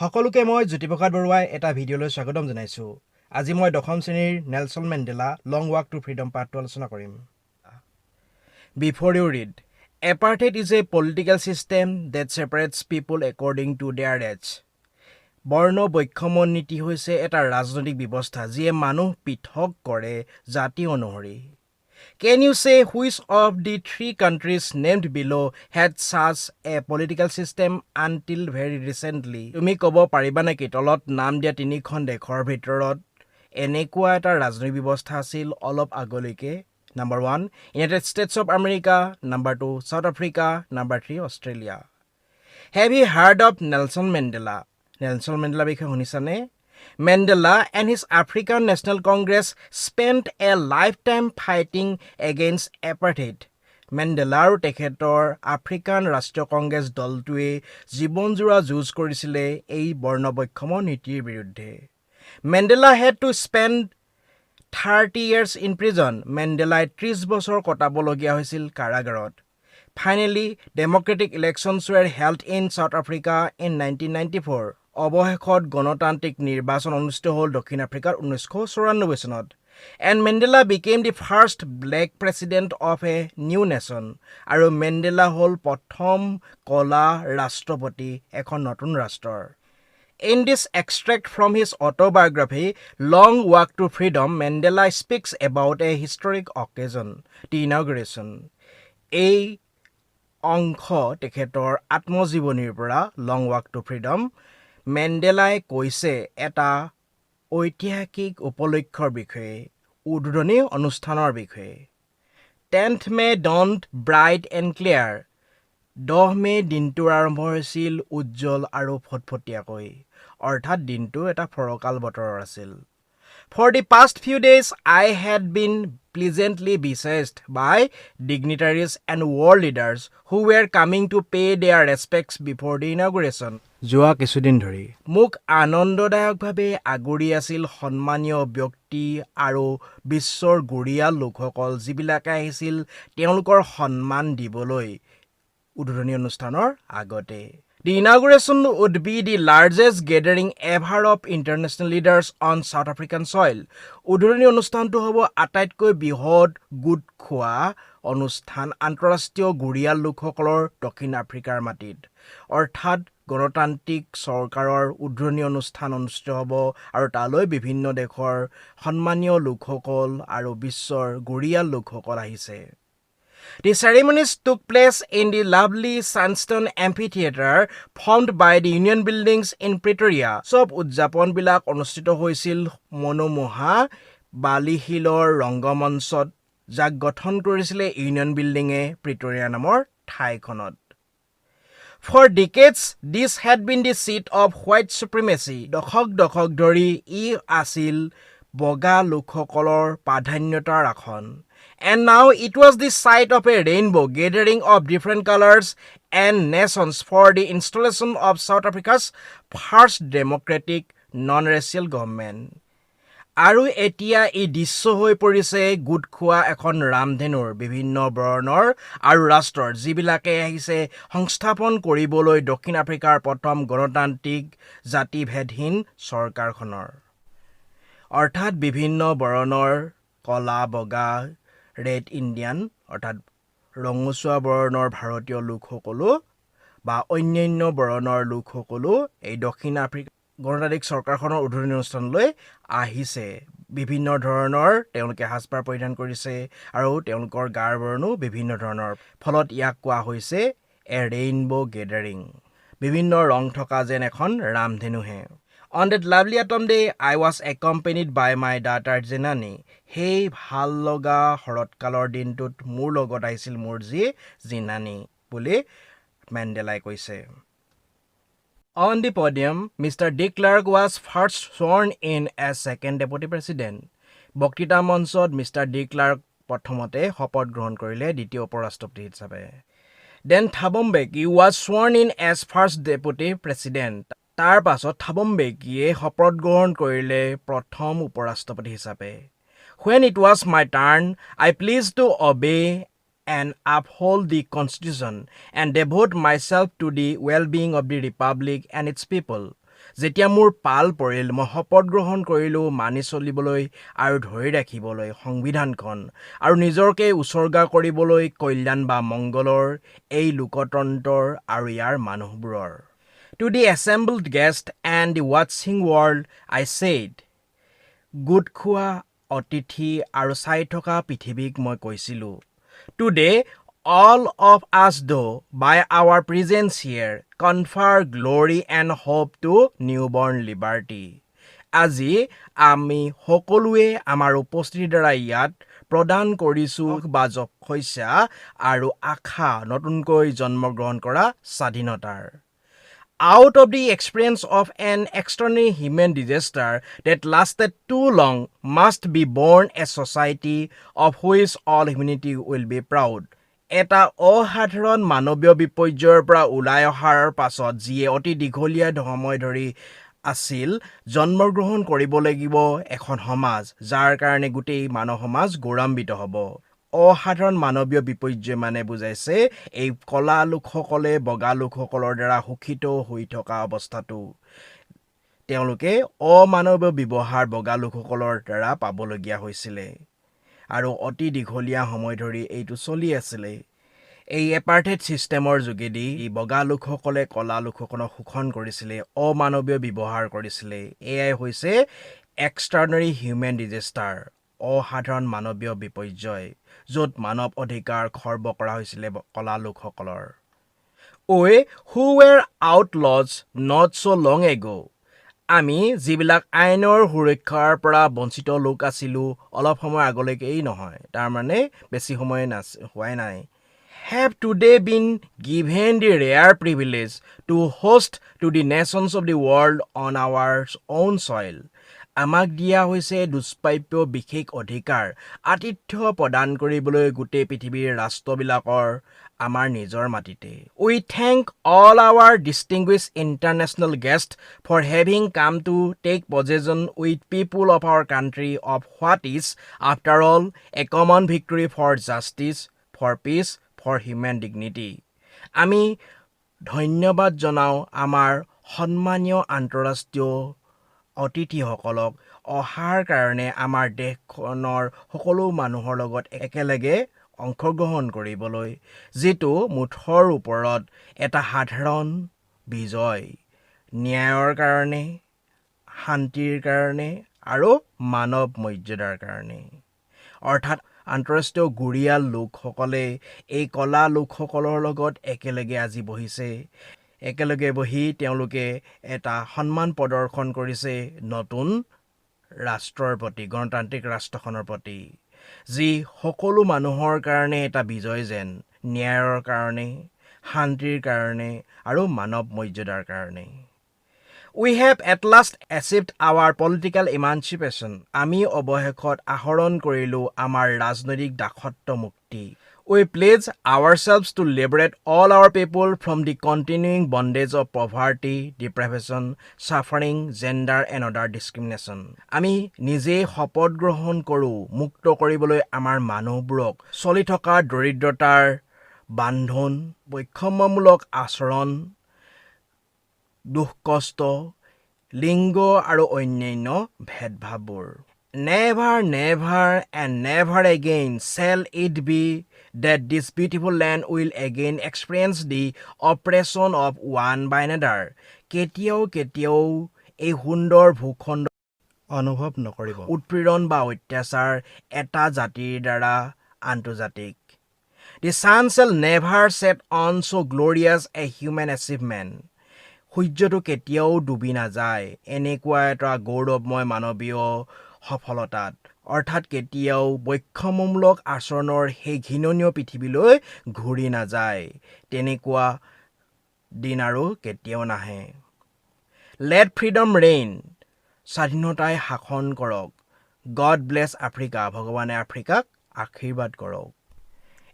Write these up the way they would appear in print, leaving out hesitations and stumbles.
সকলোকে মই জ্যোতিপ্ৰসাদ বৰুৱাই এটা ভিডিঅ'লৈ স্বাগতম জনাইছো। আজি মই দশম শ্ৰেণীৰ Nelson Mandela long walk to freedom পাঠটো আলোচনা কৰিম। Before you read, apartheid is a political system that separates people according to their age. বৰ্ণ বৈষম্য নীতি হৈছে এটা ৰাজনৈতিক ব্যৱস্থা যিয়ে মানুহ পৃথক কৰে জাতি অনুসৰি। Can you say which of the three countries named below had such a political system until very recently? তুমি ক'ব পাৰিবা নেকি তলত নাম দিয়া তিনিখন দেশৰ ভিতৰত এনেকুৱা এটা ৰাজনৈতিক ব্যৱস্থা আছিল অলপ আগলৈকে? Number 1, United States of America. Number 2, South Africa. Number 3, Australia. Have you heard of Nelson Mandela? Nelson Mandela বিষয়ে শুনিছানে? Mandela and his African National Congress spent a lifetime fighting against apartheid. Mandela আৰু তেখেতৰ African ৰাষ্ট্ৰীয় কংগ্ৰেছ দলটোৱে জীৱনজোৰা যুঁজ কৰিছিলে এই বৰ্ণ বৈষম্য নীতিৰ বিৰুদ্ধে। Mandela had to spend 30 years in prison. Mandela 30 বছৰ কটাবলগীয়া হৈছিল কাৰাগাৰত। Finally, democratic elections were held in South Africa in 1994. অৱশেষত গণতান্ত্ৰিক নিৰ্বাচন অনুষ্ঠিত হ'ল দক্ষিণ আফ্ৰিকাৰ 1994 চনত। And Mandela became the first black president of a new nation. আৰু মেণ্ডেলা হ'ল প্ৰথম কলা ৰাষ্ট্ৰপতি এখন নতুন ৰাষ্ট্ৰৰ। In this extract from his autobiography, Long Walk to Freedom, Mandela speaks about a historic occasion, the inauguration. এই অংশ তেখেতৰ আত্মজীৱনীৰ পৰা Long Walk to Freedom, মেণ্ডেলাই কৈছে এটা ঐতিহাসিক উপলক্ষৰ বিষয়ে, উদ্বোধনী অনুষ্ঠানৰ বিষয়ে। 10th May dawned bright and clear. 10 মে দিনটোৰ আৰম্ভ হৈছিল উজ্জ্বল আৰু ফটফটীয়াকৈ, অৰ্থাৎ দিনটো এটা ফৰকাল বতৰৰ আছিল। For the past few days, I had been pleasantly besieged by dignitaries and world leaders who were coming to pay their respects before the inauguration. যোৱা কিছুদিন ধৰি মোক আনন্দদায়কভাৱে আগুৰি আছিল সন্মানীয় ব্যক্তি আৰু বিশ্বৰ গুৰিয়াল লোকসকল যিবিলাকে আহিছিল তেওঁলোকৰ সন্মান দিবলৈ উদ্বোধনী অনুষ্ঠানৰ আগতে। The inauguration would be the largest gathering ever of international leaders on South African soil. উদ্বোধনী অনুষ্ঠানটো হ'ব আটাইতকৈ বৃহৎ গোট খোৱা অনুষ্ঠান আন্তঃৰাষ্ট্ৰীয় গুৰিয়াল লোকসকলৰ দক্ষিণ আফ্ৰিকাৰ মাটিত। অৰ্থাৎ গণতান্ত্ৰিক চৰকাৰৰ উদ্বোধনী অনুষ্ঠান অনুষ্ঠিত হ'ব আৰু তালৈ বিভিন্ন দেশৰ সন্মানীয় লোকসকল আৰু বিশ্বৰ গুৰিয়াল লোকসকল আহিছে। The ceremonies took place in the lovely sandstone amphitheater formed by the Union Buildings in Pretoria. সব উদযাপনবিলাক অনুষ্ঠিত হৈছিল মনোমোহা বালিশিলৰ ৰংগমঞ্চত যাক গঠন কৰিছিলে ইউনিয়ন বিল্ডিঙে প্ৰিটৰিয়া নামৰ ঠাইখনত। For decades, this had been the seat of white supremacy. দশক ধৰি ই আছিল বগা লোকসকলৰ প্ৰাধান্যতাৰ আসন। And now it was the site of a rainbow gathering of different colors and nations for the installation of South Africa's first democratic non-racial government. আৰু এতিয়া এই দৃশ্য হৈ পৰিছে গোট খোৱা এখন ৰামধেনুৰ বিভিন্ন বৰ্ণৰ আৰু ৰাষ্ট্ৰৰ যিবিলাকে আহিছে সংস্থাপন কৰিবলৈ দক্ষিণ আফ্ৰিকাৰ প্ৰথম গণতান্ত্ৰিক জাতিভেদহীন চৰকাৰখনৰ। অৰ্থাৎ বিভিন্ন বৰ্ণৰ কলা বগা ৰেড ইণ্ডিয়ান অৰ্থাৎ ৰঙচুৱা বৰ্ণৰ ভাৰতীয় লোকসকলো বা অন্যান্য বৰ্ণৰ লোকসকলো এই দক্ষিণ আফ্ৰিকা গণতান্ত্ৰিক চৰকাৰখনৰ উদ্বোধনী অনুষ্ঠানলৈ আহিছে। বিভিন্ন ধৰণৰ তেওঁলোকে সাজপাৰ পৰিধান কৰিছে আৰু তেওঁলোকৰ গাৰ বৰ্ণো বিভিন্ন ধৰণৰ। ফলত ইয়াক কোৱা হৈছে এ ৰেইনবো গেডাৰিং, বিভিন্ন ৰং থকা যেন এখন ৰামধেনুহে। On that lovely autumn day, I was accompanied by my daughter Jenani. সেই ভাল লগা শৰৎকালৰ দিনটোত মোৰ লগত আহিছিল মোৰ জি জিনানী বুলি মেণ্ডেলাই কৈছে। On the podium, Mr. De Klerk was first sworn in as second deputy president. বক্তৃতা মঞ্চত মিষ্টাৰ ডি ক্লাৰ্ক প্ৰথমতে শপত গ্ৰহণ কৰিলে দ্বিতীয় উপৰাষ্ট্ৰপতি হিচাপে। Then Thabo Mbeki was sworn in as first deputy president. তাৰ পাছত থাবো mbekীয়ে শপত গ্ৰহণ কৰিলে প্ৰথম উপৰাষ্ট্ৰপতি হিচাপে। When it was my turn, I pleased to obey and uphold the Constitution and devote myself to the well-being of the Republic and its people. যেতিয়া মোৰ পাল পৰিল মই শপত গ্ৰহণ কৰিলোঁ মানি চলিবলৈ আৰু ধৰি ৰাখিবলৈ সংবিধানখন আৰু নিজকে উচৰ্গা কৰিবলৈ কল্যাণ বা মংগলৰ এই লোকতন্ত্ৰৰ আৰু ইয়াৰ মানুহবোৰৰ To the assembled guest and the watching world I said গোট খোৱা অতিথি আৰু চাই থকা পৃথিৱীক মই কৈছিলোঁ Today all of us do by our presence here confer glory and hope to newborn liberty আজি আমি সকলোৱে আমাৰ উপস্থিতিৰ দ্বাৰা ইয়াত প্ৰদান কৰিছোঁ বা যশস্যা আৰু আশা নতুনকৈ জন্মগ্ৰহণ কৰা স্বাধীনতাৰ Out of the experience of an extraordinary human disaster that lasted too long must be born a society of which all humanity will be proud. এটা অসাধাৰণ মানৱীয় বিপৰ্যয়ৰ পৰা ওলাই অহাৰ পাছত যিয়ে অতি দীঘলীয়া সময় ধৰি আছিল জন্মগ্ৰহণ কৰিব লাগিব এখন সমাজ যাৰ কাৰণে গোটেই মানৱ সমাজ গৌৰৱান্বিত হ'ব অসাধাৰণ মানৱীয় বিপৰ্যয় মানে বুজাইছে এই কলা লোকসকলে বগা লোকসকলৰ দ্বাৰা শোষিত হৈ থকা অৱস্থাটো তেওঁলোকে অমানৱীয় ব্যৱহাৰ বগা লোকসকলৰ দ্বাৰা পাবলগীয়া হৈছিলে আৰু অতি দীঘলীয়া সময় ধৰি এইটো চলি আছিলে এই এপাৰ্টেড সিস্টেমৰ যোগেদি বগা লোকসকলে কলা লোকসকলক শোষণ কৰিছিলে অমানৱীয় ব্যৱহাৰ কৰিছিলে এয়াই হৈছে এক্সট্ৰাঅৰ্ডিনাৰী হিউমেন ডিজাষ্টাৰ অসাধাৰণ মানৱীয় বিপৰ্যয় য'ত মানৱ অধিকাৰ খৰ্ব কৰা হৈছিলে কলা লোকসকলৰ We who were outlaws not so long ago আমি যিবিলাক আইনৰ সুৰক্ষাৰ পৰা বঞ্চিত লোক আছিলোঁ অলপ সময় আগলৈকেই নহয় তাৰ মানে বেছি সময় হোৱাই নাই have today been given the rare privilege to host to the nations of the world on our own soil আমাক দিয়া হৈছে দুষ্প্ৰাপ্য বিশেষ অধিকাৰ আতিথ্য প্ৰদান কৰিবলৈ গোটেই পৃথিৱীৰ ৰাষ্ট্ৰবিলাকৰ আমাৰ নিজৰ মাটিতে We thank all our distinguished international guests for having come to take possession with people of our country of what is after all a common victory for justice for peace for human dignity আমি ধন্যবাদ জনাও আমাৰ সন্মানীয় আন্তঃৰাষ্ট্ৰীয় অতিথিসকলক অহাৰ কাৰণে আমাৰ দেশখনৰ সকলো মানুহৰ লগত একেলগে অংশগ্ৰহণ কৰিবলৈ যিটো মুঠৰ ওপৰত এটা সাধাৰণ বিজয় ন্যায়ৰ কাৰণে শান্তিৰ কাৰণে আৰু মানৱ মৰ্যাদাৰ কাৰণে অৰ্থাৎ আন্তঃৰাষ্ট্ৰীয় গুৰিয়াল লোকসকলে এই কলা লোকসকলৰ লগত একেলগে আজি বহিছে একেলগে বহি তেওঁলোকে এটা সন্মান প্ৰদৰ্শন কৰিছে নতুন ৰাষ্ট্ৰৰ প্ৰতি গণতান্ত্ৰিক ৰাষ্ট্ৰখনৰ প্ৰতি যি সকলো মানুহৰ কাৰণে এটা বিজয় যেন ন্যায়ৰ কাৰণে শান্তিৰ কাৰণে আৰু মানৱ মৰ্যাদাৰ কাৰণে We have at last achieved our political emancipation আমি অৱশেষত আহৰণ কৰিলোঁ আমাৰ ৰাজনৈতিক দাসত্ব মুক্তি We pledge ourselves to liberate all our people from the continuing bondage of poverty, deprivation, suffering, gender and other discrimination. আমি নিজে শপত গ্ৰহণ কৰোঁ মুক্ত কৰিবলৈ আমাৰ মানুহবোৰক চলি থকা দৰিদ্ৰতাৰ বান্ধন বৈষম্যমূলক আচৰণ দুখ কষ্ট লিংগ আৰু অন্যান্য ভেদভাৱবোৰ Never, never and never again shall it be that this beautiful land will again experience the oppression of one by another. কেতিয়াও এই সুন্দৰ ভূখণ্ড অনুভৱ নকৰিব উৎপীড়ন বা অত্যাচাৰ এটা জাতিৰ দ্বাৰা আন্তৰ্জাতিক The sun shall never set on so glorious a human achievement. সূৰ্যটো কেতিয়াও ডুবি নাযায় এনেকুৱা এটা গৌৰৱময় মানৱীয় সফলতাত অৰ্থাৎ কেতিয়াও বৈষম্যমূলক আচৰণৰ সেই ঘৃণনীয় পৃথিৱীলৈ ঘূৰি নাযায় তেনেকুৱা দিন আৰু কেতিয়াও নাহে Let freedom reign স্বাধীনতাই শাসন কৰক God bless Africa ভগৱানে আফ্ৰিকাক আশীৰ্বাদ কৰক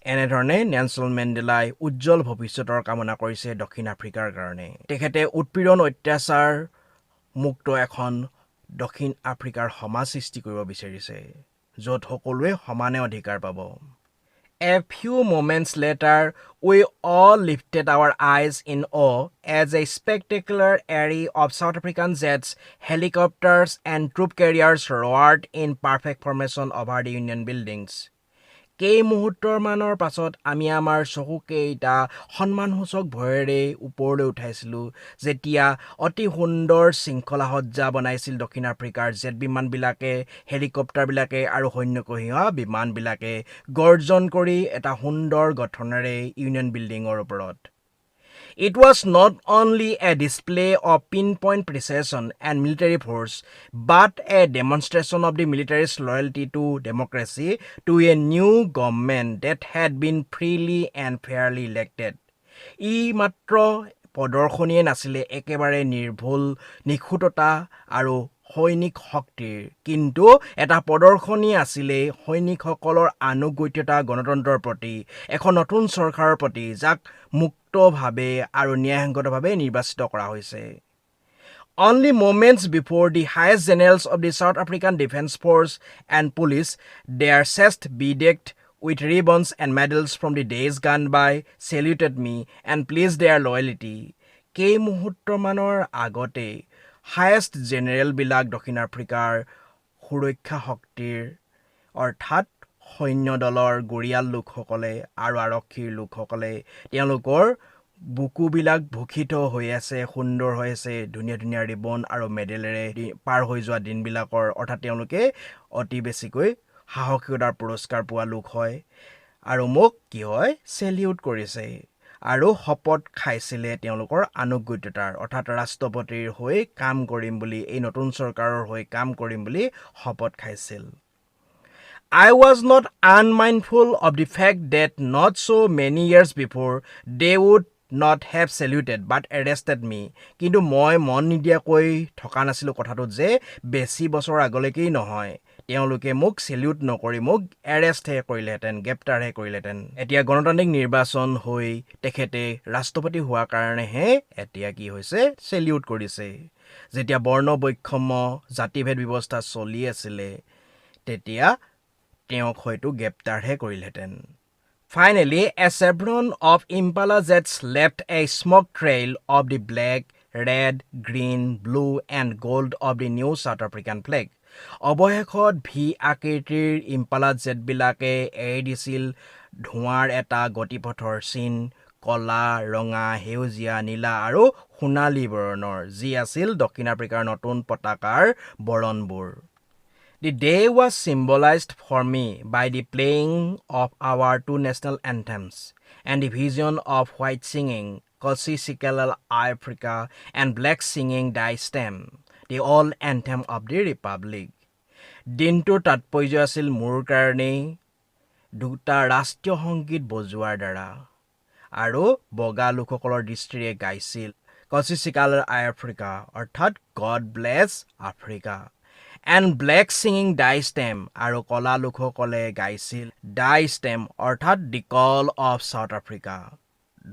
এনেধৰণে নেলছন মেণ্ডেলাই উজ্জ্বল ভৱিষ্যতৰ কামনা কৰিছে দক্ষিণ আফ্ৰিকাৰ কাৰণে তেখেতে উৎপীড়ন অত্যাচাৰ মুক্ত এখন দক্ষিণ আফ্ৰিকাৰ সমাজ সৃষ্টি কৰিব বিচাৰিছে য'ত সকলোৱে সমানে অধিকাৰ পাব A few moments later, we all lifted our eyes in awe as a spectacular array of South African jets, helicopters, and troop carriers roared in perfect formation over the Union buildings. কেই মুহূৰ্তৰ মানৰ পাছত আমি আমাৰ চকুকেইটা সন্মানসূচক ভয়েৰে ওপৰলৈ উঠাইছিলোঁ যেতিয়া অতি সুন্দৰ শৃংখলা সজ্জা বনাইছিল দক্ষিণ আফ্ৰিকাৰ জেট বিমানবিলাকে হেলিকপ্টাৰবিলাকে আৰু সৈন্যকহীয়া বিমানবিলাকে গৰ্জন কৰি এটা সুন্দৰ গঠনেৰে ইউনিয়ন বিল্ডিঙৰ ওপৰত It was not only a display of pinpoint precision and military force, but a demonstration of the military's loyalty to democracy, to a new government that had been freely and fairly elected. ই মাত্ৰ প্ৰদৰ্শনীয়ে নাছিলে একেবাৰে নিৰ্ভুল নিখুঁততা আৰু সৈনিক শক্তিৰ কিন্তু এটা প্ৰদৰ্শনী আছিলে সৈনিকসকলৰ আনুগত্যতা গণতন্ত্ৰৰ প্ৰতি এখন নতুন চৰকাৰৰ প্ৰতি যাক মুক্তভাৱে আৰু ন্যায়সংগতভাৱে নিৰ্বাচিত কৰা হৈছে Only moments before the highest generals of the South African Defense Force and police, their chest bedecked with ribbons and medals from the days gone by, saluted me and pledged their loyalty. কেই মুহূৰ্তমানৰ আগতে highest জেনেৰেলবিলাক দক্ষিণ আফ্ৰিকাৰ সুৰক্ষা শক্তিৰ অৰ্থাৎ সৈন্য দলৰ গৰিয়াল লোকসকলে আৰু আৰক্ষীৰ লোকসকলে তেওঁলোকৰ বুকুবিলাক ভুখিত হৈ আছে সুন্দৰ হৈ আছে ধুনীয়া ধুনীয়া ৰিবন আৰু মেডেলেৰে পাৰ হৈ যোৱা দিনবিলাকৰ অৰ্থাৎ তেওঁলোকে অতি বেছিকৈ সাহসিকতাৰ পুৰস্কাৰ পোৱা লোক হয় আৰু মোক কি হয় চেলিউট কৰিছে আৰু শপত খাইছিলে তেওঁলোকৰ আনুগত্যতাৰ অৰ্থাৎ ৰাষ্ট্ৰপতিৰ হৈ কাম কৰিম বুলি এই নতুন চৰকাৰৰ হৈ কাম কৰিম বুলি শপত খাইছিল I was not unmindful of the fact that not so many years before they would not have saluted but arrested me কিন্তু মই মন নিদিয়াকৈ থকা নাছিলোঁ কথাটোত যে বেছি বছৰ আগলৈকেই নহয় তেওঁলোকে মোক সেলিউট নকৰি মোক এৰেষ্টহে কৰিলেহেঁতেন গ্ৰেপ্তাৰহে কৰিলেহেঁতেন এতিয়া গণতান্ত্ৰিক নিৰ্বাচন হৈ তেখেতে ৰাষ্ট্ৰপতি হোৱাৰ কাৰণেহে এতিয়া কি হৈছে সেলিউট কৰিছে যেতিয়া বৰ্ণ বৈষম্য জাতিভেদ ব্যৱস্থা চলি আছিলে তেতিয়া তেওঁক হয়তো গ্ৰেপ্তাৰহে কৰিলেহেঁতেন Finally, a chevron of Impala jets left a smoke trail of the black, red, green, blue and gold of the new South African flag. অৱশেষত ভি আকৃতিৰ ইম্পালা জেটবিলাকে এৰি দিছিল ধোঁৱাৰ এটা গতিপথৰ চিন কলা ৰঙা সেউজীয়া নীলা আৰু সোণালী বৰণৰ যি আছিল দক্ষিণ আফ্ৰিকাৰ নতুন পতাকাৰ বৰণবোৰ The day was symbolized for me by the playing of our two national anthems and the vision of white singing Coorg Africa and black singing Die Stem, the old anthem of the Republic. দিনটোৰ তাৎপৰ্য আছিল মোৰ কাৰণে দুটা ৰাষ্ট্ৰীয় সংগীত বজোৱাৰ দ্বাৰা আৰু বগা লোকসকলৰ দৃষ্টিৰে গাইছিল Coorg Africa অৰ্থাৎ God bless Africa. And black singing Die Stem আৰু কলা লোকসকলে গাইছিল Die Stem অৰ্থাৎ The Call of South Africa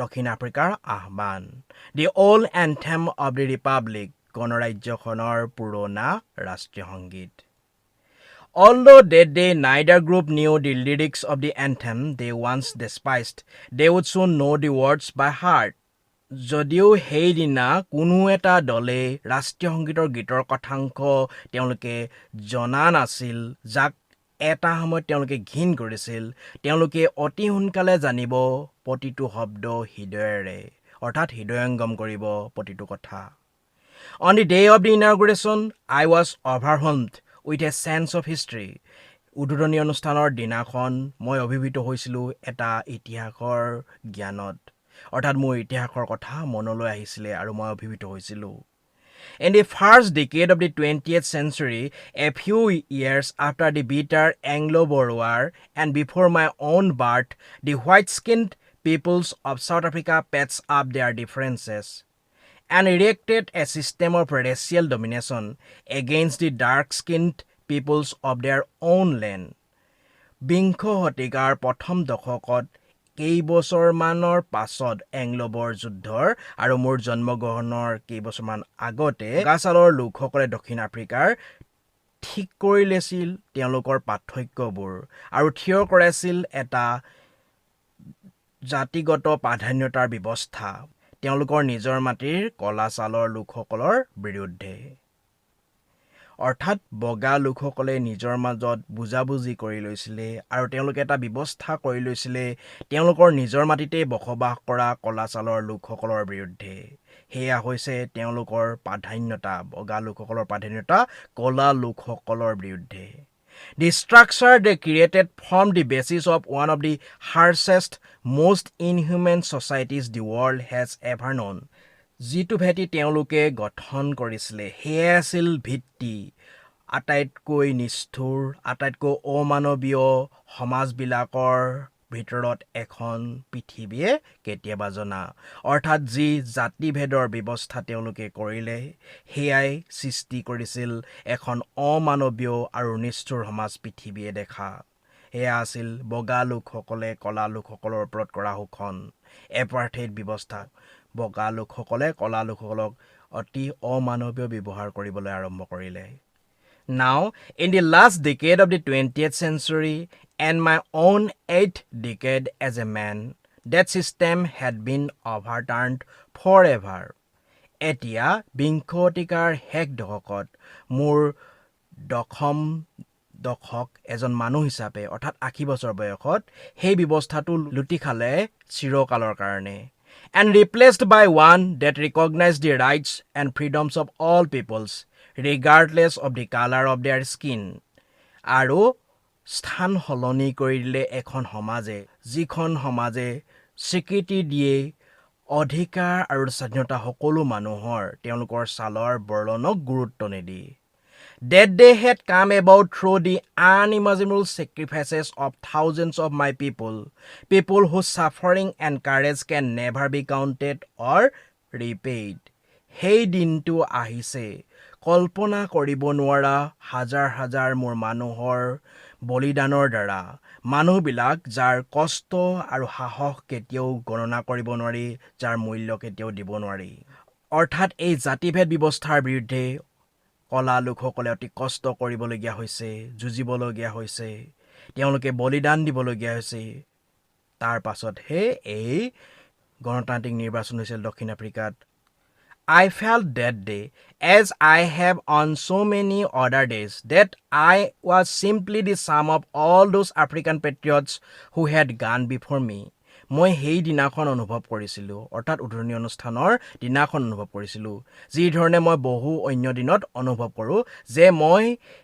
দক্ষিণ আফ্ৰিকাৰ আহ্বান The old anthem of the Republic গণৰাজ্যখনৰ পুৰণা ৰাষ্ট্ৰীয় সংগীত Although that day neither group knew the lyrics of the anthem they once despised, they would soon know the words by heart. যদিও সেইদিনা কোনো এটা দলে ৰাষ্ট্ৰীয় সংগীতৰ গীতৰ কথাংশ তেওঁলোকে জনা নাছিল যাক এটা সময়ত তেওঁলোকে ঘিণ কৰিছিল তেওঁলোকে অতি সোনকালে জানিব প্ৰতিটো শব্দ হৃদয়েৰে অৰ্থাৎ হৃদয়ংগম কৰিব প্ৰতিটো কথা On the day of the inauguration, I was overwhelmed with a sense of history. উদ্বোধনী অনুষ্ঠানৰ দিনাখন মই অভিভূত হৈছিলোঁ এটা ইতিহাসৰ জ্ঞানত অৰ্থাৎ মোৰ ইতিহাসৰ কথা মনলৈ আহিছিলে আৰু মই অভিভূত হৈছিলোঁ In the first decade of the 20th century, a few years after the bitter Anglo-Boer War and before my own birth, the white-skinned peoples of South Africa patched up their differences and erected a system of racial domination against the dark-skinned peoples of their own land. বিংশ শতিকাৰ প্ৰথম দশকত কেইবছৰমানৰ পাছত এংলো-বৰ যুদ্ধৰ আৰু মোৰ জন্মগ্ৰহণৰ কেইবছৰমান আগতে গাছালৰ লোকসকলে দক্ষিণ আফ্ৰিকাৰ ঠিক কৰি লৈছিল তেওঁলোকৰ পাৰ্থক্যবোৰ আৰু থিয় কৰাইছিল এটা জাতিগত প্ৰাধান্যতাৰ ব্যৱস্থা তেওঁলোকৰ নিজৰ মাটিৰ কলা চালৰ লোকসকলৰ বিৰুদ্ধে অৰ্থাৎ বগা লোকসকলে নিজৰ মাজত বুজাবুজি কৰি লৈছিলে আৰু তেওঁলোকে এটা ব্যৱস্থা কৰি লৈছিলে তেওঁলোকৰ নিজৰ মাটিতে বসবাস কৰা কলা চালৰ লোকসকলৰ বিৰুদ্ধে হেয়া হৈছে তেওঁলোকৰ প্ৰাধান্যতা বগা লোকসকলৰ প্ৰাধান্যতা কলা লোকসকলৰ বিৰুদ্ধে The structure they created formed the basis of one of the harshest, most inhuman societies the world has ever known. যিটো ভেটি তেওঁলোকে গঠন কৰিছিলে সেয়া আছিল ভিত্তি আটাইতকৈ নিষ্ঠুৰ আটাইতকৈ অমানৱীয় সমাজবিলাকৰ ভিতৰত এখন পৃথিৱীয়ে কেতিয়াবা জনা অৰ্থাৎ যি জাতিভেদৰ ব্যৱস্থা তেওঁলোকে কৰিলে সেয়াই সৃষ্টি কৰিছিল এখন অমানৱীয় আৰু নিষ্ঠুৰ সমাজ পৃথিৱীয়ে দেখা এয়া আছিল বগা লোকসকলে কলা লোকসকলৰ ওপৰত কৰা শোষণ এপাৰ্থেইড ব্যৱস্থা বগা লোকসকলে কলা লোকসকলক অতি অমানৱীয় ব্যৱহাৰ কৰিবলৈ আৰম্ভ কৰিলে Now, in the last decade of the 20th century and my own 8th decade as a man, that system had been overturned forever. এতিয়া বিংশ শতিকাৰ শেষ দশকত মোৰ দশক এজন মানুহ হিচাপে অৰ্থাৎ 80 বছৰ বয়সত সেই ব্যৱস্থাটো লুটি খালে চিৰকালৰ কাৰণে and replaced by one that recognized the rights and freedoms of all peoples regardless of the color of their skin আৰু স্থান হলনি কৰিলে এখন সমাজে যিখন সমাজে স্বীকৃতি দিয়ে অধিকাৰ আৰু স্বাধীনতা সকলো মানুহৰ তেওঁলোকৰ ছালৰ বৰ্ণক গুৰুত্ব নিদি That they had come about through the unimaginable sacrifices of thousands of my people whose suffering and courage can never be counted or repaid. সেই দিনটো আহিছে কল্পনা কৰিব নোৱাৰা হাজাৰ হাজাৰ মোৰ মানুহৰ বলিদানৰ দ্বাৰা মানুহবিলাক যাৰ কষ্ট আৰু সাহস কেতিয়াও গণনা কৰিব নোৱাৰি যাৰ মূল্য কেতিয়াও দিব নোৱাৰি অৰ্থাৎ এই জাতিভেদ ব্যৱস্থাৰ বিৰুদ্ধে কলা লোকসকলে অতি কষ্ট কৰিবলগীয়া হৈছে যুঁজিবলগীয়া হৈছে তেওঁলোকে বলিদান দিবলগীয়া হৈছে তাৰ পাছতহে এই গণতান্ত্ৰিক নিৰ্বাচন হৈছিল দক্ষিণ আফ্ৰিকাত I felt that day, as I have on so many other days, that I was simply the sum of all those African patriots who had gone before me. মই সেই দিনাখন অনুভৱ কৰিছিলোঁ অৰ্থাৎ উদ্বোধনী অনুষ্ঠানৰ দিনাখন অনুভৱ কৰিছিলোঁ যি ধৰণে মই বহু অন্য দিনত অনুভৱ কৰোঁ যে মই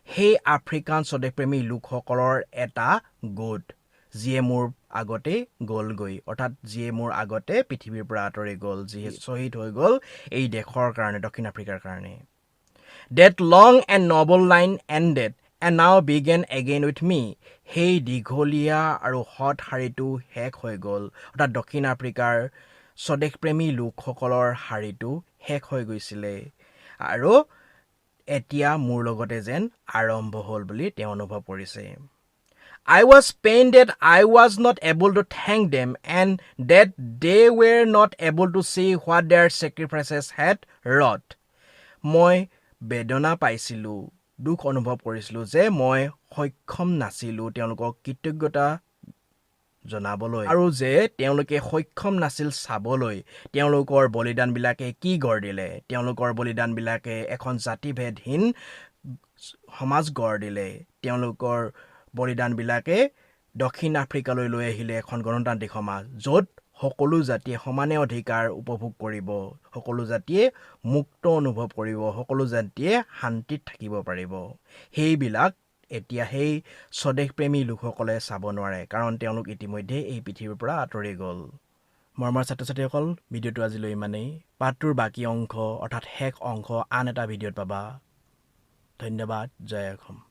সেই আফ্ৰিকান স্বদেশপ্ৰেমী লোকসকলৰ এটা গোট যিয়ে মোৰ আগতে গ'লগৈ অৰ্থাৎ যিয়ে মোৰ আগতে পৃথিৱীৰ পৰা আঁতৰি গ'ল যিয়ে শ্বহীদ হৈ গ'ল এই দেশৰ কাৰণে দক্ষিণ আফ্ৰিকাৰ কাৰণে That long and noble line ended and now began again with me সেই দীঘলীয়া আৰু হট শাৰীটো শেষ হৈ গ'ল অৰ্থাৎ দক্ষিণ আফ্ৰিকাৰ স্বদেশপ্ৰেমী লোকসকলৰ শাৰীটো শেষ হৈ গৈছিলে আৰু এতিয়া মোৰ লগতে যেন আৰম্ভ হ'ল বুলি তেওঁ অনুভৱ কৰিছে I was pained that I was not able to thank them and that they were not able to see what their sacrifices had wrought. মই বেদনা পাইছিলোঁ দুখ অনুভৱ কৰিছিলোঁ যে মই সক্ষম নাছিলোঁ তেওঁলোকক কৃতজ্ঞতা জনাবলৈ আৰু যে তেওঁলোকে সক্ষম নাছিল চাবলৈ তেওঁলোকৰ বলিদানবিলাকে কি গঢ় দিলে তেওঁলোকৰ বলিদানবিলাকে এখন জাতিভেদহীন সমাজ গঢ় দিলে তেওঁলোকৰ বলিদানবিলাকে দক্ষিণ আফ্ৰিকালৈ লৈ আহিলে এখন গণতান্ত্ৰিক সমাজ য'ত সকলো জাতিয়ে সমানে অধিকাৰ উপভোগ কৰিব সকলো জাতিয়ে মুক্ত অনুভৱ কৰিব সকলো জাতিয়ে শান্তিত থাকিব পাৰিব সেইবিলাক এতিয়া সেই স্বদেশপ্ৰেমী লোকসকলে চাব নোৱাৰে কাৰণ তেওঁলোক ইতিমধ্যে এই পৃথিৱীৰ পৰা আঁতৰি গ'ল মৰমৰ ছাত্ৰ-ছাত্ৰীসকল ভিডিঅ'টো আজিলৈ ইমানেই পাঠটোৰ বাকী অংশ অৰ্থাৎ শেষ অংশ আন এটা ভিডিঅ'ত পাবা ধন্যবাদ জয় অসম